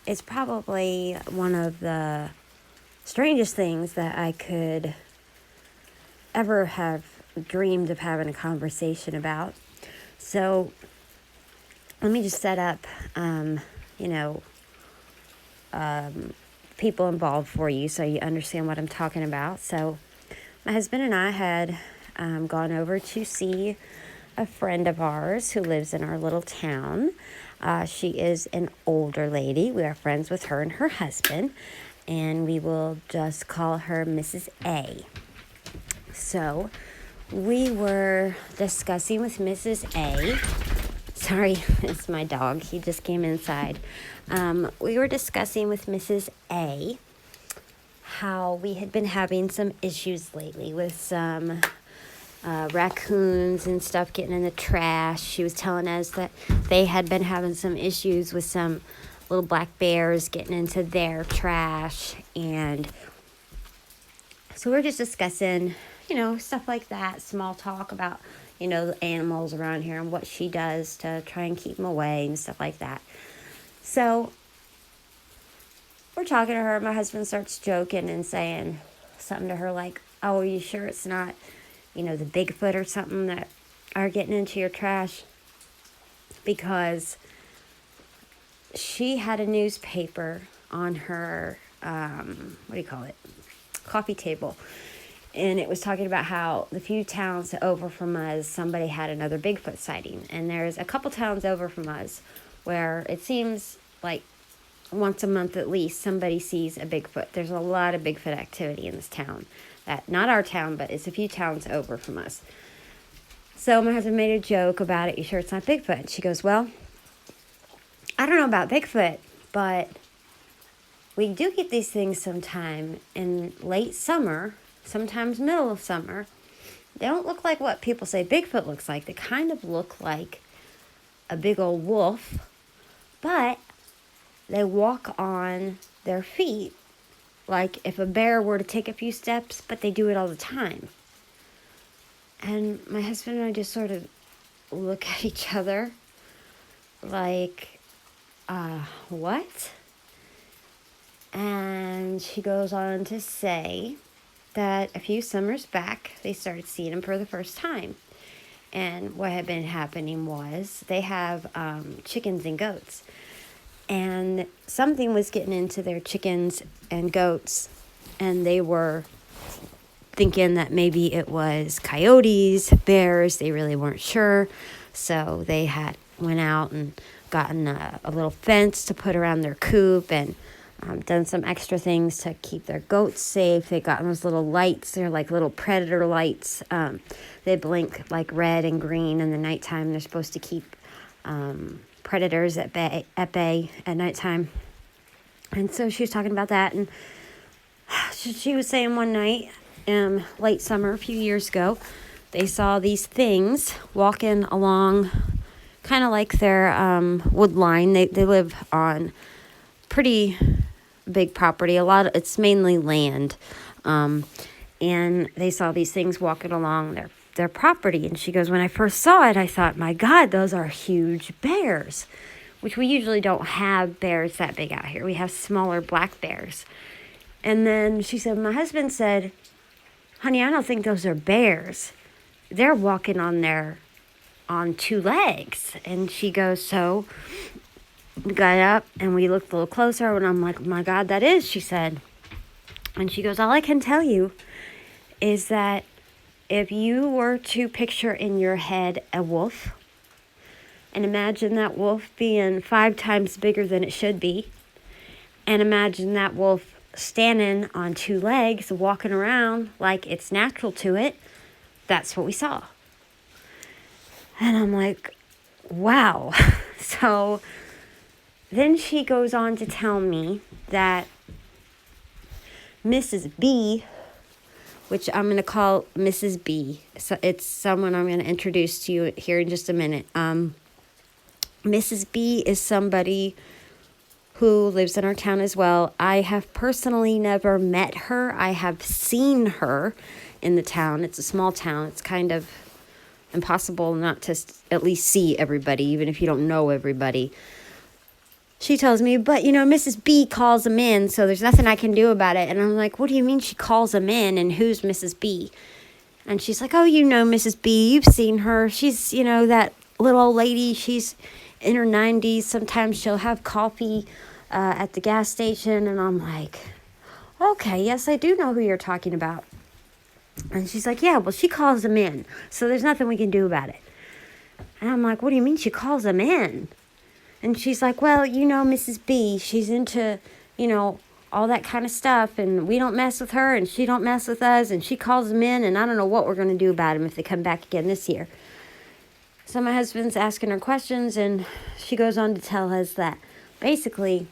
it's probably one of the strangest things that I could ever have dreamed of having a conversation about. So let me just set up, people involved for you so you understand what I'm talking about. So my husband and I had gone over to see a friend of ours who lives in our little town. She is an older lady. We are friends with her and her husband, and we will just call her Mrs. A. So we were discussing with Mrs. A. Sorry, it's my dog. He just came inside. We were discussing with Mrs. A how we had been having some issues lately with some raccoons and stuff getting in the trash. She was telling us that they had been having some issues with some little black bears getting into their trash. And so we're just discussing, stuff like that, small talk about, the animals around here and what she does to try and keep them away and stuff like that. So we're talking to her. My husband starts joking and saying something to her like, "Oh, are you sure it's not, the bigfoot or something that are getting into your trash?" Because she had a newspaper on her, coffee table. And it was talking about how the few towns over from us, somebody had another Bigfoot sighting. And there's a couple towns over from us where it seems like once a month at least, somebody sees a Bigfoot. There's a lot of Bigfoot activity in this town. Not our town, but it's a few towns over from us. So my husband made a joke about it. "You sure it's not Bigfoot?" And she goes, "Well, I don't know about Bigfoot, but we do get these things sometime in late summer, sometimes middle of summer. They don't look like what people say Bigfoot looks like. They kind of look like a big old wolf, but they walk on their feet like if a bear were to take a few steps, but they do it all the time." And my husband and I just sort of look at each other like, what? And she goes on to say that a few summers back, they started seeing them for the first time. And what had been happening was they have chickens and goats. And something was getting into their chickens and goats, and they were thinking that maybe it was coyotes, bears. They really weren't sure. So they had went out and gotten a little fence to put around their coop and done some extra things to keep their goats safe. They got those little lights. They're like little predator lights. They blink like red and green in the nighttime. They're supposed to keep predators at bay at nighttime. And so she was talking about that, and she was saying one night, late summer, a few years ago, they saw these things walking along kind of like their wood line. They live on pretty big property. It's mainly land. And they saw these things walking along their property. And she goes, "When I first saw it, I thought, my God, those are huge bears," which we usually don't have bears that big out here. We have smaller black bears. And then she said, my husband said, "Honey, I don't think those are bears. They're walking on two legs." And she goes, so we got up and we looked a little closer, and I'm like, "My God, that is," she said. And she goes, "All I can tell you is that if you were to picture in your head a wolf and imagine that wolf being 5 times bigger than it should be, and imagine that wolf standing on 2 legs, walking around like it's natural to it, that's what we saw." And I'm like, wow. So then she goes on to tell me that Mrs. B, which I'm going to call Mrs. B. So it's someone I'm going to introduce to you here in just a minute. Mrs. B is somebody who lives in our town as well. I have personally never met her. I have seen her in the town. It's a small town. It's kind of impossible not to at least see everybody, even if you don't know everybody. she tells me, but Mrs. B calls them in, so there's nothing I can do about it. And I'm like, what do you mean she calls them in, and who's Mrs. B? And she's like, oh, Mrs. B, you've seen her. She's, that little old lady. She's in her 90s. Sometimes she'll have coffee at the gas station. And I'm like, okay, yes, I do know who you're talking about. And she's like, yeah, well, she calls them in, so there's nothing we can do about it. And I'm like, what do you mean she calls them in? And she's like, well, Mrs. B, she's into, all that kind of stuff, and we don't mess with her, and she don't mess with us, and she calls them in, and I don't know what we're going to do about them if they come back again this year. So my husband's asking her questions, and she goes on to tell us that basically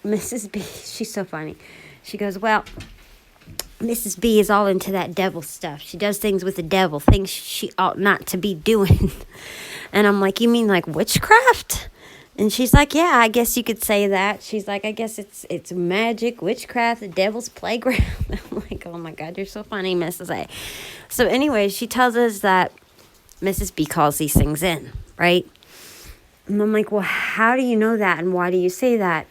Mrs. B, she's so funny. She goes, well, Mrs. B is all into that devil stuff. She does things with the devil, things she ought not to be doing. And I'm like, you mean like witchcraft? And she's like, yeah, I guess you could say that. She's like, I guess it's magic, witchcraft, the devil's playground. I'm like, oh my God, you're so funny, Mrs. A. So anyway, she tells us that Mrs. B calls these things in, right? And I'm like, well, how do you know that? And why do you say that?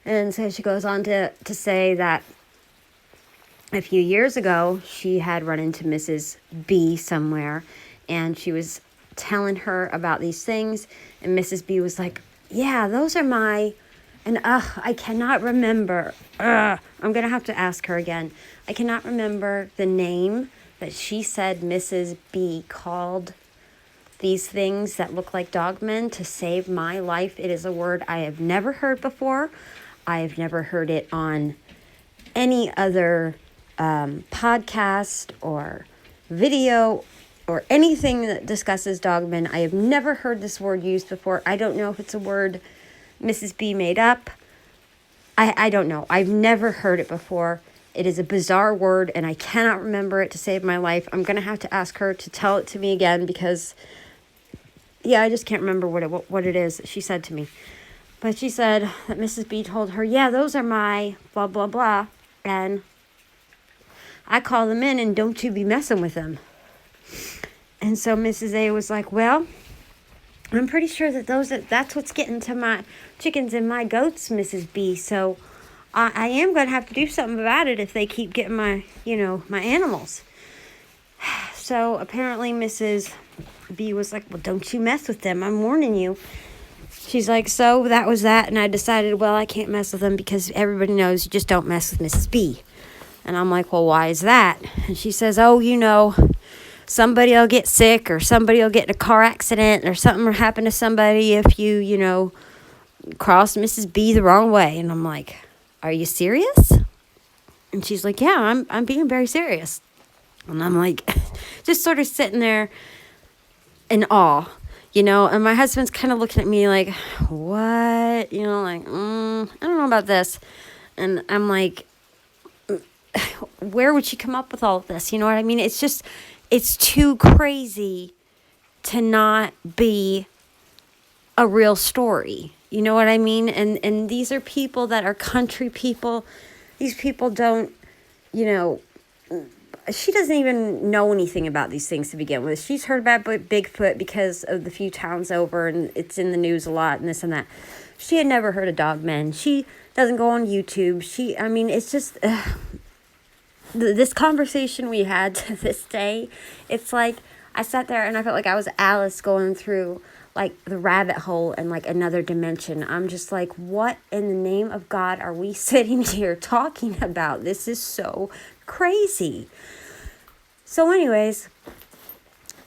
And so she goes on to say that a few years ago, she had run into Mrs. B somewhere, and she was telling her about these things, and Mrs. B was like, yeah, those are my, and I cannot remember, I'm gonna have to ask her again. I cannot remember the name that she said Mrs. B called these things that look like dogmen to save my life. It is a word I have never heard before. I have never heard it on any other podcast or video or anything that discusses dogmen. I have never heard this word used before. I don't know if it's a word Mrs. B made up. I don't know. I've never heard it before. It is a bizarre word, and I cannot remember it to save my life. I'm going to have to ask her to tell it to me again because, yeah, I just can't remember what it is that she said to me. But she said that Mrs. B told her, yeah, those are my blah, blah, blah, and I call them in, and don't you be messing with them. And so Mrs. A was like, well, I'm pretty sure that that's what's getting to my chickens and my goats, Mrs. B. So I am going to have to do something about it if they keep getting my animals. So apparently Mrs. B was like, well, don't you mess with them. I'm warning you. She's like, so that was that. And I decided, well, I can't mess with them because everybody knows you just don't mess with Mrs. B. And I'm like, well, why is that? And she says, oh, somebody will get sick or somebody will get in a car accident or something will happen to somebody if you, cross Mrs. B the wrong way. And I'm like, are you serious? And she's like, yeah, I'm being very serious. And I'm like, just sort of sitting there in awe, and my husband's kind of looking at me like, what? I don't know about this. And I'm like, where would she come up with all of this? You know what I mean? It's too crazy to not be a real story. You know what I mean? And these are people that are country people. These people don't, she doesn't even know anything about these things to begin with. She's heard about Bigfoot because of the few towns over, and it's in the news a lot and this and that. She had never heard of Dogman. She doesn't go on YouTube. It's just... this conversation we had to this day, it's like I sat there and I felt like I was Alice going through like the rabbit hole and like another dimension. I'm just like, what in the name of God are we sitting here talking about? This is so crazy. So anyways,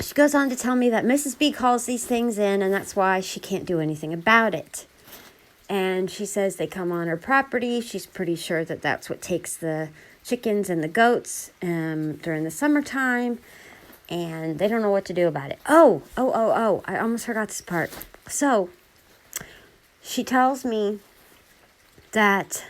she goes on to tell me that Mrs. B calls these things in, and that's why she can't do anything about it. And she says they come on her property. She's pretty sure that that's what takes the chickens and the goats during the summertime, and they don't know what to do about it. Oh, I almost forgot this part. So she tells me that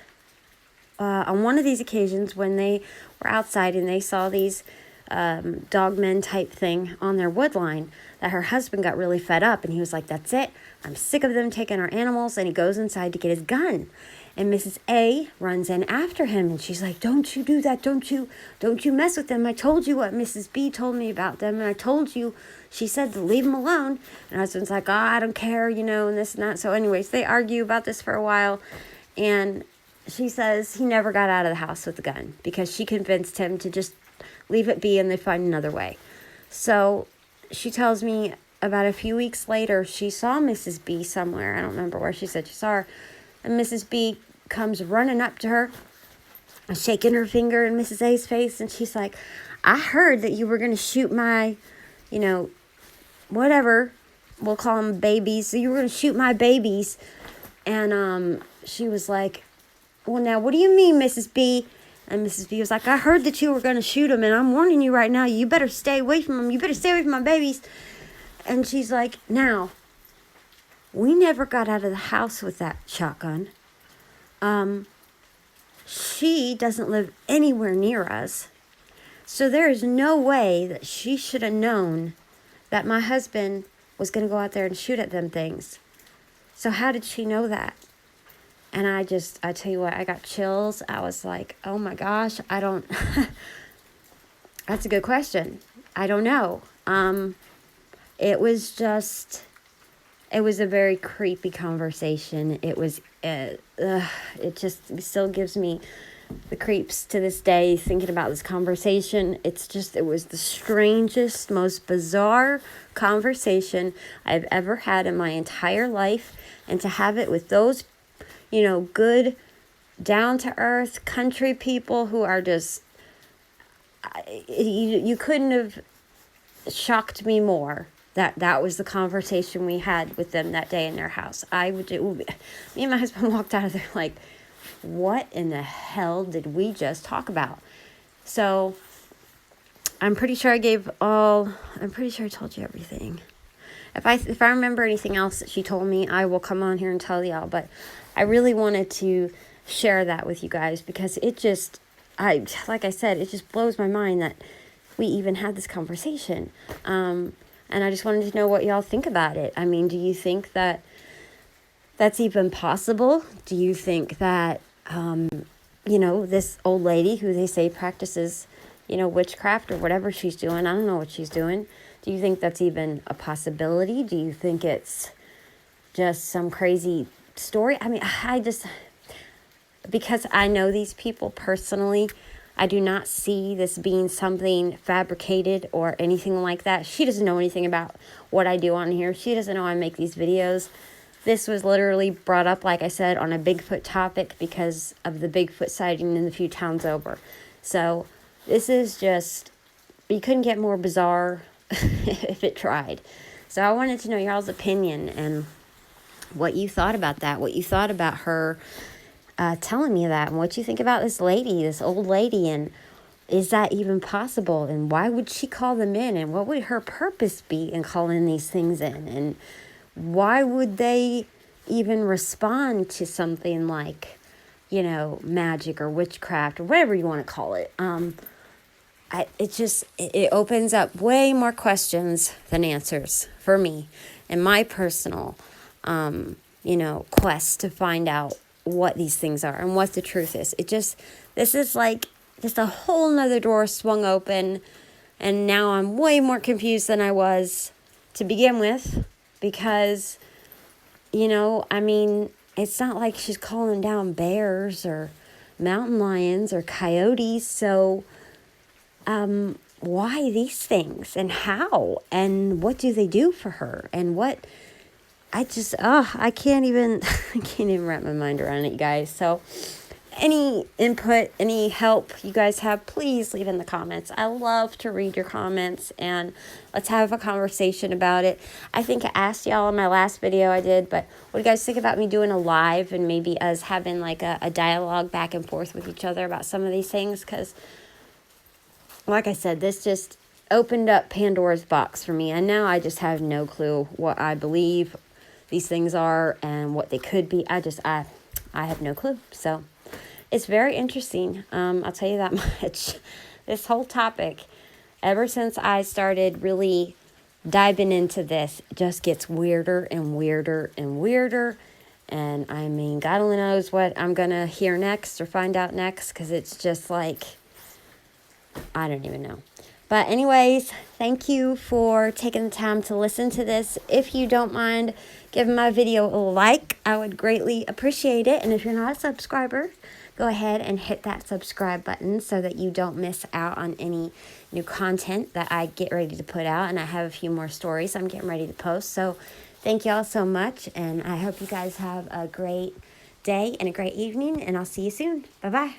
on one of these occasions when they were outside and they saw these Dogman type thing on their wood line, that her husband got really fed up, and he was like, that's it, I'm sick of them taking our animals, and he goes inside to get his gun. And Mrs. A runs in after him, and she's like, don't you do that, don't you mess with them. I told you what Mrs. B told me about them, and I told you, she said to leave them alone. And her husband's like, oh, I don't care, and this and that. So anyways, they argue about this for a while, and she says he never got out of the house with the gun because she convinced him to just leave it be and they find another way. So she tells me about a few weeks later, she saw Mrs. B somewhere. I don't remember where she said she saw her. And Mrs. B comes running up to her, shaking her finger in Mrs. A's face. And she's like, I heard that you were going to shoot my, whatever, we'll call them babies. So you were going to shoot my babies. And she was like, well, now, what do you mean, Mrs. B? And Mrs. B was like, I heard that you were going to shoot him, and I'm warning you right now, you better stay away from him. You better stay away from my babies. And she's like, now, we never got out of the house with that shotgun. She doesn't live anywhere near us. So there is no way that she should have known that my husband was going to go out there and shoot at them things. So how did she know that? And I tell you what, I got chills. I was like, oh my gosh, that's a good question. I don't know. It was a very creepy conversation. It just still gives me the creeps to this day thinking about this conversation. It was the strangest, most bizarre conversation I've ever had in my entire life. And to have it with those good, down-to-earth country people who are just, you couldn't have shocked me more. That was the conversation we had with them that day in their house. Me and my husband walked out of there like, what in the hell did we just talk about? So, I'm pretty sure I told you everything. If I remember anything else that she told me, I will come on here and tell y'all. But I really wanted to share that with you guys because like I said, it just blows my mind that we even had this conversation. And I just wanted to know what y'all think about it. I mean, do you think that that's even possible? Do you think that, this old lady who they say practices, witchcraft or whatever she's doing, I don't know what she's doing. Do you think that's even a possibility? Do you think it's just some crazy story? I mean, because I know these people personally, I do not see this being something fabricated or anything like that. She doesn't know anything about what I do on here. She doesn't know I make these videos. This was literally brought up, like I said, on a Bigfoot topic because of the Bigfoot sighting in the few towns over. So this is just, you couldn't get more bizarre if it tried. So I wanted to know y'all's opinion and what you thought about that, what you thought about her telling me that, and what you think about this old lady, and is that even possible, and why would she call them in, and what would her purpose be in calling these things in, and why would they even respond to something like, magic or witchcraft or whatever you want to call it. It opens up way more questions than answers for me and my personal, quest to find out what these things are and what the truth is. This is like just a whole nother door swung open, and now I'm way more confused than I was to begin with, because, it's not like she's calling down bears or mountain lions or coyotes, so why these things, and how, and what do they do for her, and what, I can't even wrap my mind around it, you guys. So any input, any help you guys have, please leave in the comments. I love to read your comments, and let's have a conversation about it. I think I asked y'all in my last video I did, but what do you guys think about me doing a live and maybe us having like a dialogue back and forth with each other about some of these things? Because like I said, this just opened up Pandora's box for me, and now I just have no clue what I believe these things are and what they could be. I have no clue. So it's very interesting. I'll tell you that much. This whole topic ever since I started really diving into this, it just gets weirder and weirder and weirder. And I mean, God only knows what I'm going to hear next or find out next, because it's just like, I don't even know. But anyways, thank you for taking the time to listen to this. If you don't mind giving my video a like, I would greatly appreciate it. And if you're not a subscriber, go ahead and hit that subscribe button so that you don't miss out on any new content that I get ready to put out. And I have a few more stories I'm getting ready to post. So thank you all so much. And I hope you guys have a great day and a great evening. And I'll see you soon. Bye-bye.